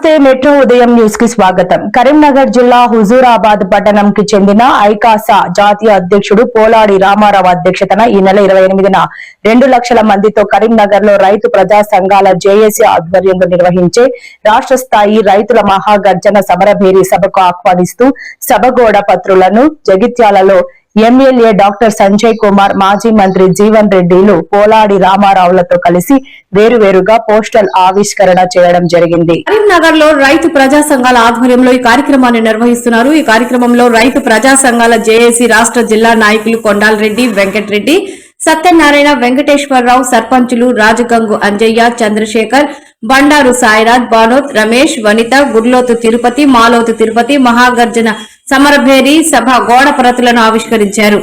నమస్తే మెట్రో ఉదయం న్యూస్ కి స్వాగతం. కరీంనగర్ జిల్లా హుజూరాబాద్ పట్టణంకి చెందిన ఐకాసా జాతీయ అధ్యక్షుడు పోలాడి రామారావు అధ్యక్షతన ఈ నెల 28న 2 లక్షల మందితో కరీంనగర్ లో రైతు ప్రజా సంఘాల జేఏసీ ఆధ్వర్యంలో నిర్వహించే రాష్ట్ర స్థాయి రైతుల మహాగర్జన సమరభేరి సభకు ఆహ్వానిస్తూ సభగోడ పత్రులను జగిత్యాలలో ఎమ్మెల్యే డాక్టర్ సంజయ్ కుమార్, మాజీ మంత్రి జీవన్ రెడ్డిలు పోలాడి రామారావులతో కలిసి వేరువేరుగా పోస్టల్ ఆవిష్కరణ చేయడం జరిగింది. కరీంనగర్ లో రైతు ప్రజా సంఘాల ఆధ్వర్యంలో ఈ కార్యక్రమాన్ని నిర్వహిస్తున్నారు. ఈ కార్యక్రమంలో రైతు ప్రజా సంఘాల జేఏసీ రాష్ట్ర జిల్లా నాయకులు కొండాలరెడ్డి, వెంకటరెడ్డి, సత్యనారాయణ, వెంకటేశ్వరరావు, సర్పంచులు రాజగంగు అంజయ్య, చంద్రశేఖర్, బండారు సాయినాథ్, బానోత్ రమేష్, వనిత, గుర్లోతు తిరుపతి, మాలోతు తిరుపతి మహాగర్జన సమరభేరి సభ గోడ ప్రతులను ఆవిష్కరించారు.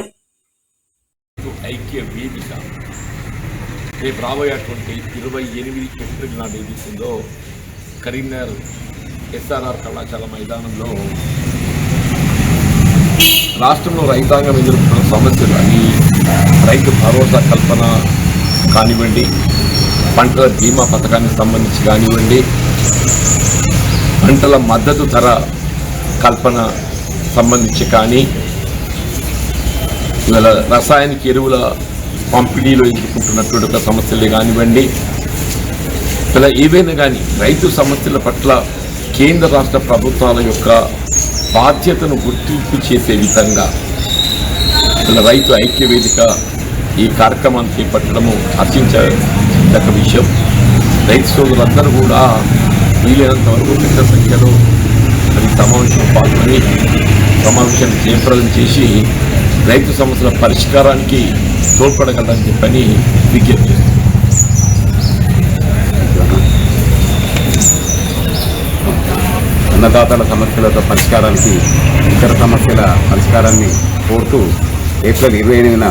ఐక్య వేదిక రేపు రాబోయేటువంటి 28 ఏప్రిల్ నాడు ఏదైతుందో కరీంనగర్ ఎస్ఆర్ఆర్ కళాశాల మైదానంలో రాష్ట్రంలో రైతాంగం ఎదుర్కొన్న సమస్యలు అన్ని రైతు భరోసా కల్పన కానివ్వండి, పంటల బీమా పథకానికి సంబంధించి కానివ్వండి, పంటల మద్దతు ధర కల్పన సంబంధించి కానీ, ఇవాళ రసాయనిక ఎరువుల పంపిణీలో ఎదుర్కొంటున్నటువంటి సమస్యలే కానివ్వండి, ఇలా ఏవైనా కానీ రైతు సమస్యల పట్ల కేంద్ర రాష్ట్ర ప్రభుత్వాల యొక్క బాధ్యతను గుర్తింపు చేసే విధంగా ఇలా రైతు ఐక్య వేదిక ఈ కార్యక్రమాన్ని చేపట్టడము హర్షించదగ్గ విషయం. రైతు సోదరులందరూ కూడా వీలైనంత వరకు పెద్ద సంఖ్యలో మరి సమావేశంలో పాల్గొని సమావేశాన్ని జయప్రదం చేసి రైతు సమస్యల పరిష్కారానికి తోడ్పడగలరని చెప్పని విజ్ఞప్తి చేస్తుంది. అన్నదాతల సమస్యలతో పరిష్కారానికి, ఇతర సమస్యల పరిష్కారాన్ని కోరుతూ ఏప్రిల్ 28న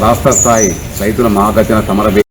రాష్ట్ర స్థాయి రైతుల మహాగర్జన సమరభేరి